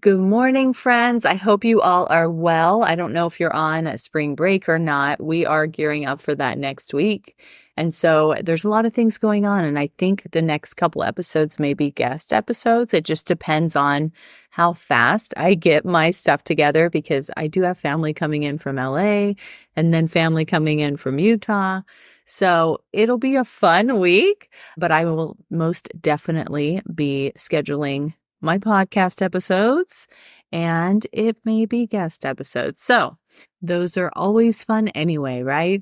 Good morning, friends. I hope you all are well. I don't know if you're on a spring break or not. We are gearing up for that next week. And so there's a lot of things going on. And I think the next couple episodes may be guest episodes. It just depends on how fast I get my stuff together because I do have family coming in from LA and then family coming in from Utah. So it'll be a fun week, but I will most definitely be scheduling my podcast episodes, and it may be guest episodes. So those are always fun anyway, right?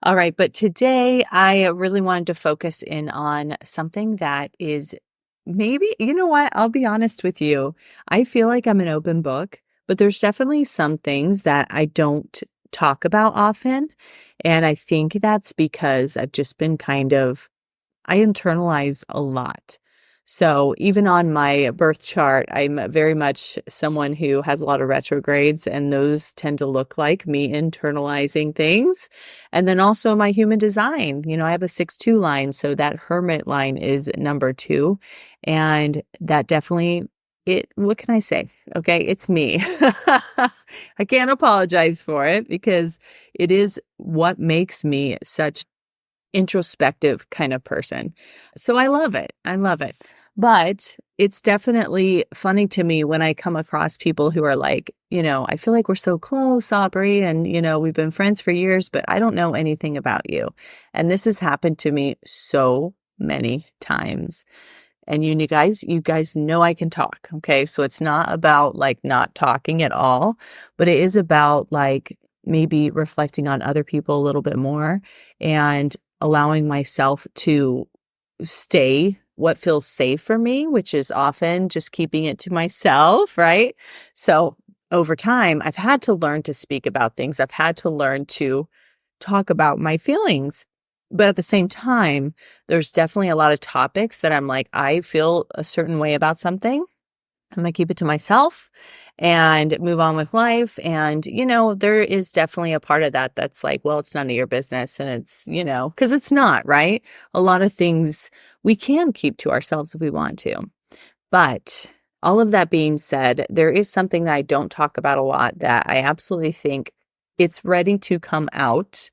All right. But today I really wanted to focus in on something that is maybe, you know what? I'll be honest with you. I feel like I'm an open book, but there's definitely some things that I don't talk about often. And I think that's because I've just been I internalize a lot. So even on my birth chart, I'm very much someone who has a lot of retrogrades, and those tend to look like me internalizing things. And then also my human design, I have a 6-2 line. So that hermit line is number 2. And that definitely, what can I say? Okay, it's me. I can't apologize for it because it is what makes me such introspective kind of person. So I love it. I love it. But it's definitely funny to me when I come across people who are like, I feel like we're so close, Aubrey, and, we've been friends for years, but I don't know anything about you. And this has happened to me so many times. And you guys know I can talk. Okay. So it's not about like not talking at all, but it is about like maybe reflecting on other people a little bit more and allowing myself to stay what feels safe for me, which is often just keeping it to myself, right? So over time, I've had to learn to speak about things. I've had to learn to talk about my feelings. But at the same time, there's definitely a lot of topics that I'm like, I feel a certain way about something. I'm going to keep it to myself and move on with life. And, there is definitely a part of that that's like, well, it's none of your business. And it's, because it's not, right? A lot of things we can keep to ourselves if we want to. But all of that being said, there is something that I don't talk about a lot that I absolutely think it's ready to come out.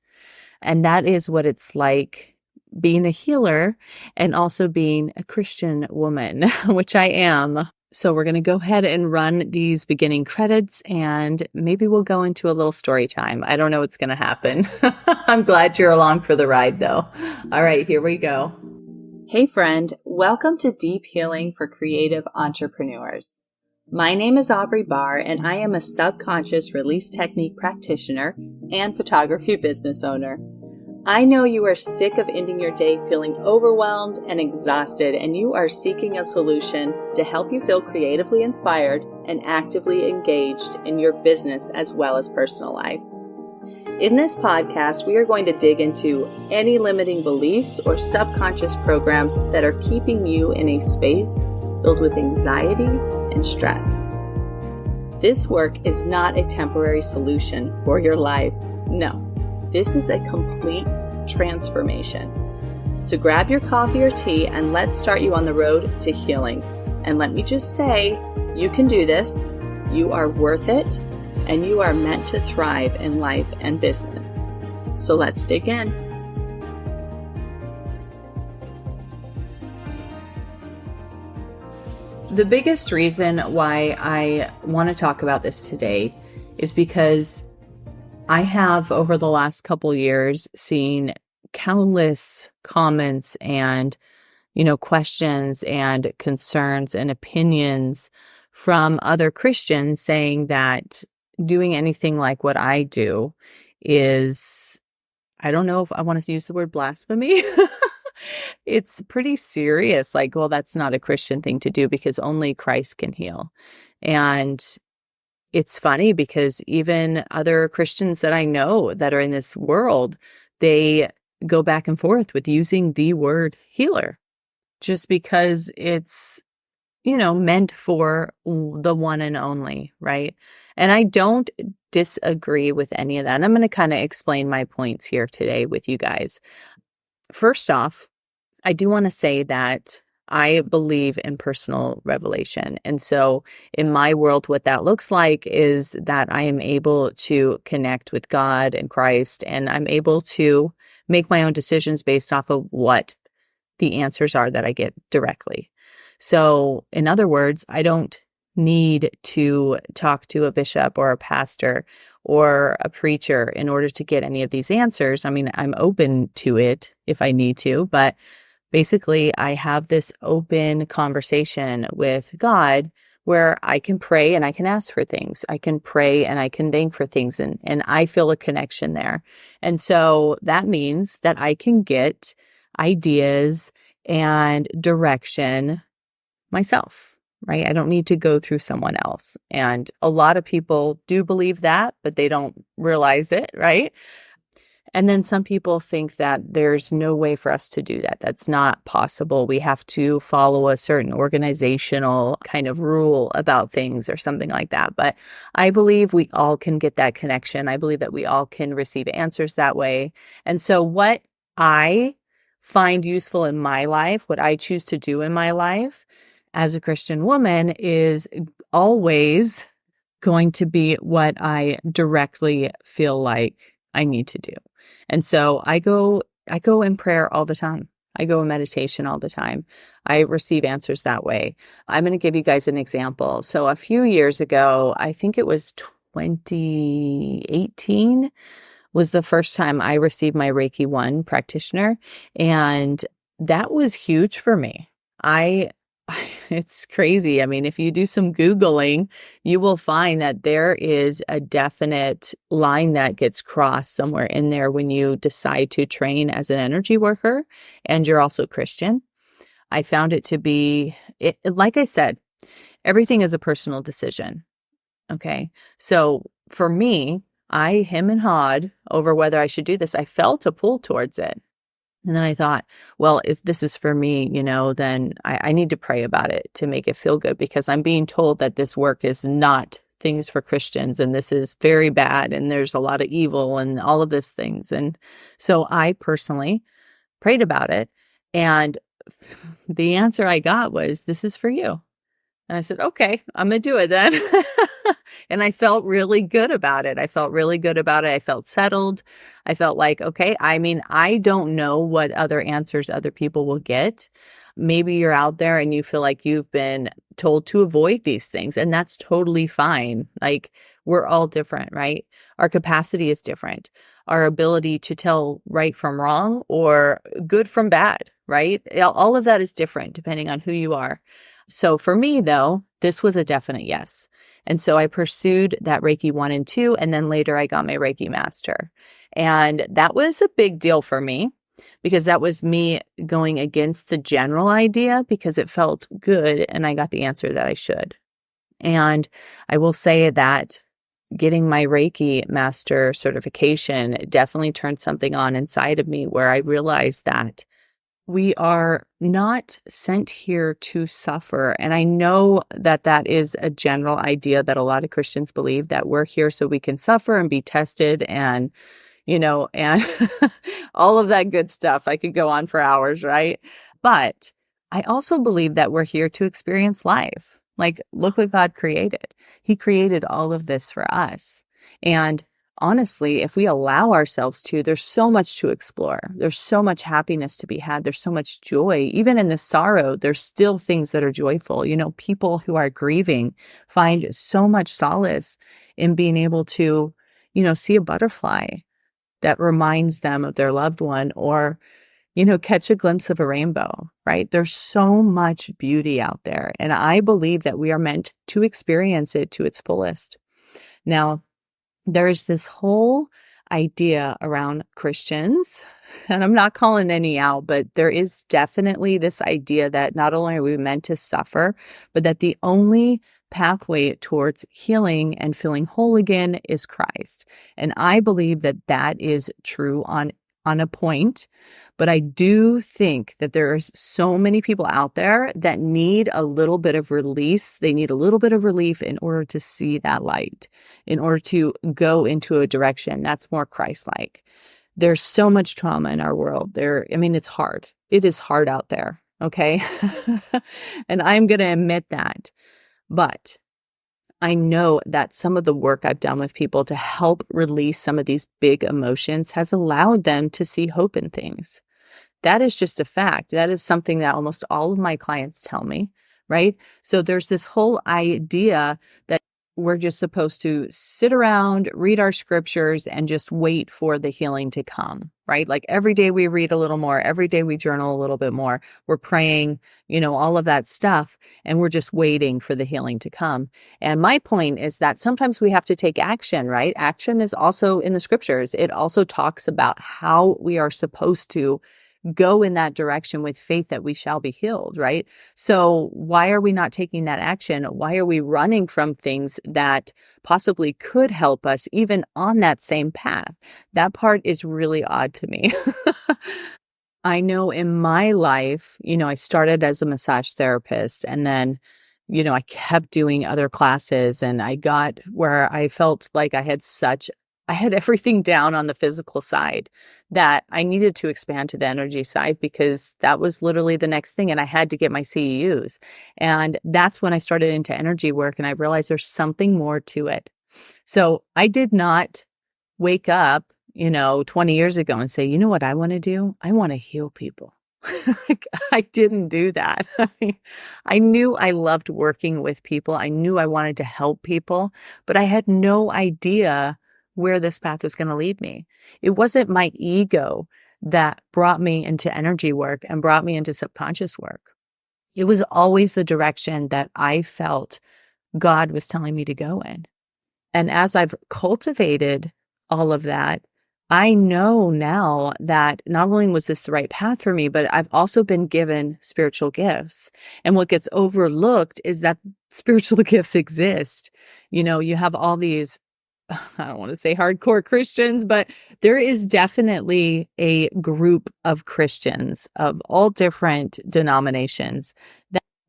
And that is what it's like being a healer and also being a Christian woman, which I am. So we're going to go ahead and run these beginning credits and maybe we'll go into a little story time. I don't know what's going to happen. I'm glad you're along for the ride though. All right, here we go. Hey friend, welcome to Deep Healing for Creative Entrepreneurs. My name is Aubrey Bahr and I am a subconscious release technique practitioner and photography business owner. I know you are sick of ending your day feeling overwhelmed and exhausted, and you are seeking a solution to help you feel creatively inspired and actively engaged in your business as well as personal life. In this podcast, we are going to dig into any limiting beliefs or subconscious programs that are keeping you in a space filled with anxiety and stress. This work is not a temporary solution for your life. No. This is a complete transformation. So grab your coffee or tea and let's start you on the road to healing. And let me just say, you can do this, you are worth it, and you are meant to thrive in life and business. So let's dig in. The biggest reason why I want to talk about this today is because I have, over the last couple years, seen countless comments and, questions and concerns and opinions from other Christians saying that doing anything like what I do is, I don't know if I want to use the word blasphemy. It's pretty serious. Like, well, that's not a Christian thing to do because only Christ can heal. And it's funny because even other Christians that I know that are in this world, they go back and forth with using the word healer just because it's, meant for the one and only, right? And I don't disagree with any of that. And I'm going to kind of explain my points here today with you guys. First off, I do want to say that I believe in personal revelation. And so in my world, what that looks like is that I am able to connect with God and Christ, and I'm able to make my own decisions based off of what the answers are that I get directly. So in other words, I don't need to talk to a bishop or a pastor or a preacher in order to get any of these answers. I mean, I'm open to it if I need to, but basically, I have this open conversation with God where I can pray and I can ask for things. I can pray and I can thank for things, and I feel a connection there. And so that means that I can get ideas and direction myself, right? I don't need to go through someone else. And a lot of people do believe that, but they don't realize it, right? And then some people think that there's no way for us to do that. That's not possible. We have to follow a certain organizational kind of rule about things or something like that. But I believe we all can get that connection. I believe that we all can receive answers that way. And so what I find useful in my life, what I choose to do in my life as a Christian woman is always going to be what I directly feel like I need to do. And so I go in prayer all the time. I go in meditation all the time. I receive answers that way. I'm going to give you guys an example. So a few years ago, I think it was 2018 was the first time I received my Reiki 1 practitioner. And that was huge for me. It's crazy. I mean, if you do some Googling, you will find that there is a definite line that gets crossed somewhere in there when you decide to train as an energy worker and you're also Christian. I found it to be, like I said, everything is a personal decision. Okay. So for me, I hem and hawed over whether I should do this. I felt a pull towards it. And then I thought, well, if this is for me, then I need to pray about it to make it feel good, because I'm being told that this work is not things for Christians and this is very bad and there's a lot of evil and all of these things. And so I personally prayed about it. And the answer I got was, this is for you. And I said, okay, I'm going to do it then. And I felt really good about it. I felt settled. I felt like, okay, I mean, I don't know what other answers other people will get. Maybe you're out there and you feel like you've been told to avoid these things, and that's totally fine. Like, we're all different, right? Our capacity is different. Our ability to tell right from wrong or good from bad, right? All of that is different depending on who you are. So for me, though, this was a definite yes. And so I pursued that Reiki 1 and 2, and then later I got my Reiki master. And that was a big deal for me because that was me going against the general idea because it felt good and I got the answer that I should. And I will say that getting my Reiki master certification definitely turned something on inside of me where I realized that we are not sent here to suffer. And I know that that is a general idea that a lot of Christians believe, that we're here so we can suffer and be tested and, and all of that good stuff. I could go on for hours, right? But I also believe that we're here to experience life. Like, look what God created. He created all of this for us. And honestly, if we allow ourselves to, there's so much to explore. There's so much happiness to be had. There's so much joy. Even in the sorrow, there's still things that are joyful. People who are grieving find so much solace in being able to, see a butterfly that reminds them of their loved one, or, catch a glimpse of a rainbow, right? There's so much beauty out there. And I believe that we are meant to experience it to its fullest. Now, there's this whole idea around Christians, and I'm not calling any out, but there is definitely this idea that not only are we meant to suffer, but that the only pathway towards healing and feeling whole again is Christ. And I believe that that is true on a point, but I do think that there's so many people out there that need a little bit of release. They need a little bit of relief in order to see that light, in order to go into a direction that's more Christ-like. There's so much trauma in our world. It's hard. It is hard out there. Okay. And I'm going to admit that. But I know that some of the work I've done with people to help release some of these big emotions has allowed them to see hope in things. That is just a fact. That is something that almost all of my clients tell me, right? So there's this whole idea that we're just supposed to sit around, read our scriptures, and just wait for the healing to come, right? Like every day we read a little more, every day we journal a little bit more, we're praying, all of that stuff, and we're just waiting for the healing to come. And my point is that sometimes we have to take action, right? Action is also in the scriptures. It also talks about how we are supposed to go in that direction with faith that we shall be healed, right? So why are we not taking that action? Why are we running from things that possibly could help us even on that same path? That part is really odd to me. I know in my life, I started as a massage therapist and then, I kept doing other classes and I got where I felt like I had everything down on the physical side that I needed to expand to the energy side because that was literally the next thing. And I had to get my CEUs. And that's when I started into energy work and I realized there's something more to it. So I did not wake up 20 years ago and say, you know what I want to do? I want to heal people. Like, I didn't do that. I knew I loved working with people. I knew I wanted to help people, but I had no idea where this path was going to lead me. It wasn't my ego that brought me into energy work and brought me into subconscious work. It was always the direction that I felt God was telling me to go in. And as I've cultivated all of that, I know now that not only was this the right path for me, but I've also been given spiritual gifts. And what gets overlooked is that spiritual gifts exist. You have all these, I don't want to say hardcore Christians, but there is definitely a group of Christians of all different denominations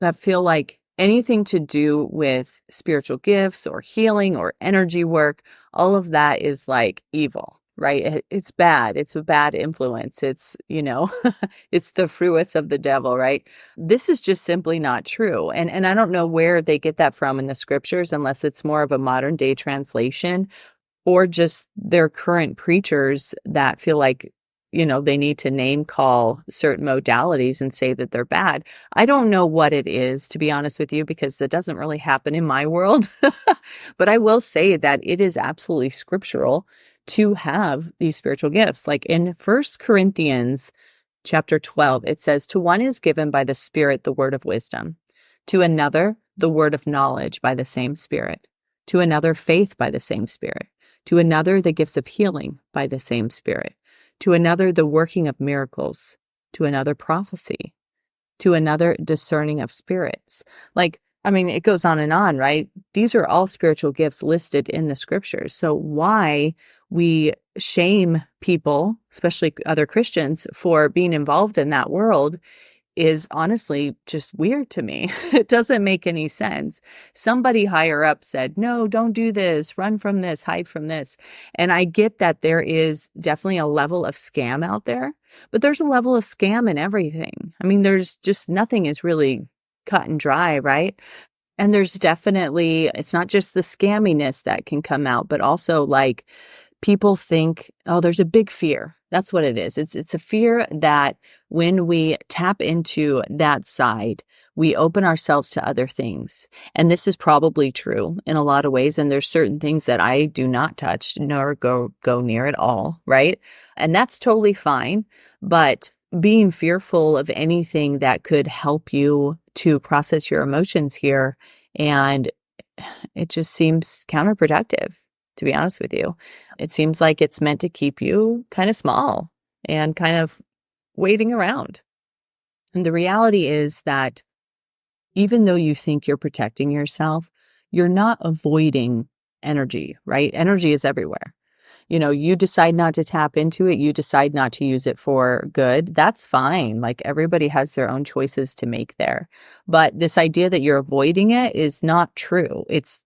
that feel like anything to do with spiritual gifts or healing or energy work, all of that is like evil, right? It's bad. It's a bad influence. It's, it's the fruits of the devil, right? This is just simply not true. And I don't know where they get that from in the scriptures, unless it's more of a modern day translation or just their current preachers that feel like, they need to name call certain modalities and say that they're bad. I don't know what it is, to be honest with you, because it doesn't really happen in my world. But I will say that it is absolutely scriptural to have these spiritual gifts. Like in 1 Corinthians chapter 12, it says, to one is given by the Spirit the word of wisdom, to another the word of knowledge by the same Spirit, to another faith by the same Spirit, to another the gifts of healing by the same Spirit, to another the working of miracles, to another prophecy, to another discerning of spirits. It goes on, right? These are all spiritual gifts listed in the scriptures. So why we shame people, especially other Christians, for being involved in that world is honestly just weird to me. It doesn't make any sense. Somebody higher up said, no, don't do this, run from this, hide from this. And I get that there is definitely a level of scam out there, but there's a level of scam in everything. There's just nothing is really cut and dry, right? And there's definitely, it's not just the scamminess that can come out, but also like people think, oh, there's a big fear. That's what it is. It's a fear that when we tap into that side, we open ourselves to other things. And this is probably true in a lot of ways. And there's certain things that I do not touch nor go near at all, right? And that's totally fine. But being fearful of anything that could help you to process your emotions here, and it just seems counterproductive, to be honest with you. It seems like it's meant to keep you kind of small and kind of waiting around. And the reality is that even though you think you're protecting yourself, you're not avoiding energy, right? Energy is everywhere. You decide not to tap into it. You decide not to use it for good. That's fine. Like everybody has their own choices to make there. But this idea that you're avoiding it is not true. It's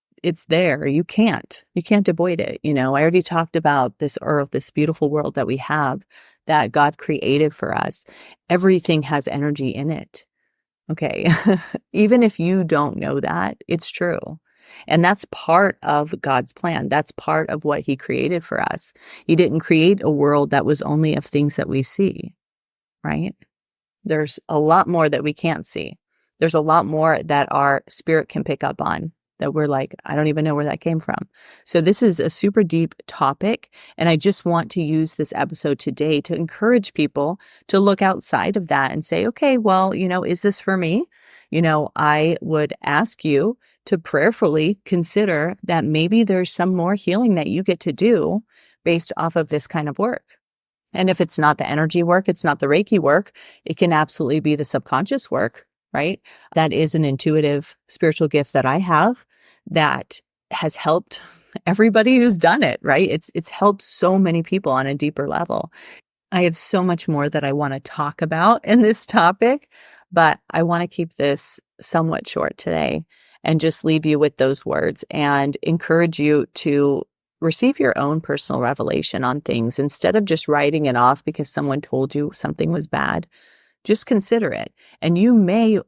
there. You can't avoid it. I already talked about this earth, this beautiful world that we have that God created for us. Everything has energy in it. Okay. Even if you don't know that, it's true. And that's part of God's plan. That's part of what he created for us. He didn't create a world that was only of things that we see, right? There's a lot more that we can't see. There's a lot more that our spirit can pick up on that we're like, I don't even know where that came from. So this is a super deep topic. And I just want to use this episode today to encourage people to look outside of that and say, okay, well, is this for me? I would ask you to prayerfully consider that maybe there's some more healing that you get to do based off of this kind of work. And if it's not the energy work, it's not the Reiki work, it can absolutely be the subconscious work, right? That is an intuitive spiritual gift that I have that has helped everybody who's done it, right? It's helped so many people on a deeper level. I have so much more that I want to talk about in this topic, but I want to keep this somewhat short today and just leave you with those words and encourage you to receive your own personal revelation on things instead of just writing it off because someone told you something was bad. Just consider it. And you may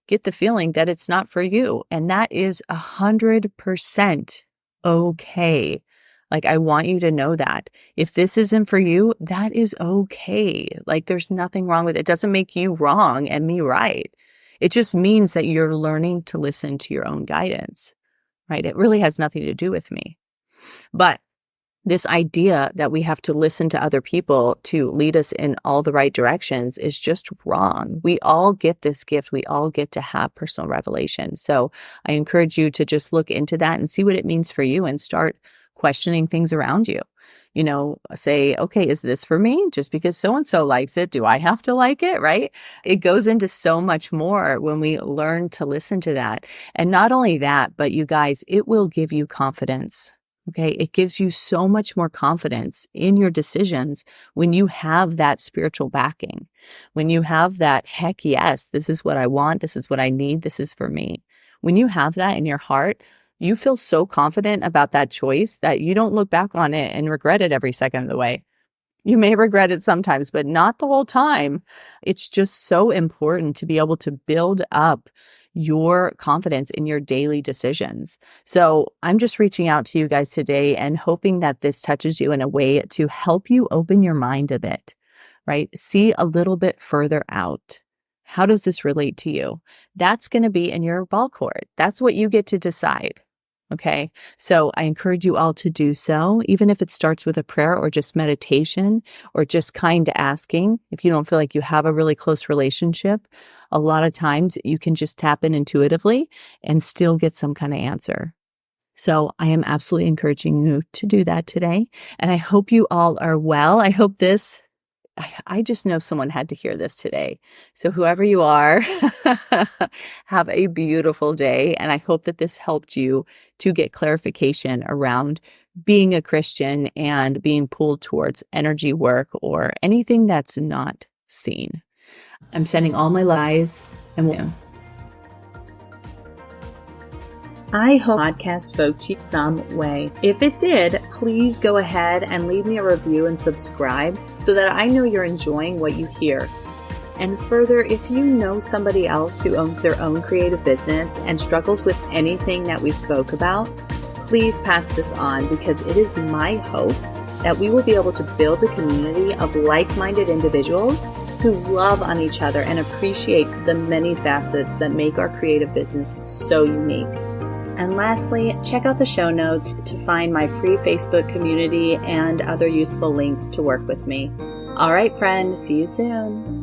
get the feeling that it's not for you. And that is 100% okay. Like, I want you to know that if this isn't for you, that is okay. Like, there's nothing wrong with it. It doesn't make you wrong and me right. It just means that you're learning to listen to your own guidance, right? It really has nothing to do with me. But this idea that we have to listen to other people to lead us in all the right directions is just wrong. We all get this gift. We all get to have personal revelation. So I encourage you to just look into that and see what it means for you and start questioning things around you. Say, okay, is this for me? Just because so-and-so likes it, do I have to like it, right? It goes into so much more when we learn to listen to that. And not only that, but you guys, it will give you confidence. Okay. It gives you so much more confidence in your decisions when you have that spiritual backing, when you have that, heck yes, this is what I want. This is what I need. This is for me. When you have that in your heart, you feel so confident about that choice that you don't look back on it and regret it every second of the way. You may regret it sometimes, but not the whole time. It's just so important to be able to build up your confidence in your daily decisions. So I'm just reaching out to you guys today and hoping that this touches you in a way to help you open your mind a bit, right? See a little bit further out. How does this relate to you? That's going to be in your ball court. That's what you get to decide. Okay. So I encourage you all to do so, even if it starts with a prayer or just meditation or just kind asking. If you don't feel like you have a really close relationship, a lot of times you can just tap in intuitively and still get some kind of answer. So I am absolutely encouraging you to do that today. And I hope you all are well. I hope I just know someone had to hear this today. So whoever you are, have a beautiful day. And I hope that this helped you to get clarification around being a Christian and being pulled towards energy work or anything that's not seen. I'm sending all my lies and I hope the podcast spoke to you some way. If it did, please go ahead and leave me a review and subscribe so that I know you're enjoying what you hear. And further, if you know somebody else who owns their own creative business and struggles with anything that we spoke about, please pass this on because it is my hope that we will be able to build a community of like-minded individuals who love on each other and appreciate the many facets that make our creative business so unique. And lastly, check out the show notes to find my free Facebook community and other useful links to work with me. All right, friend, see you soon.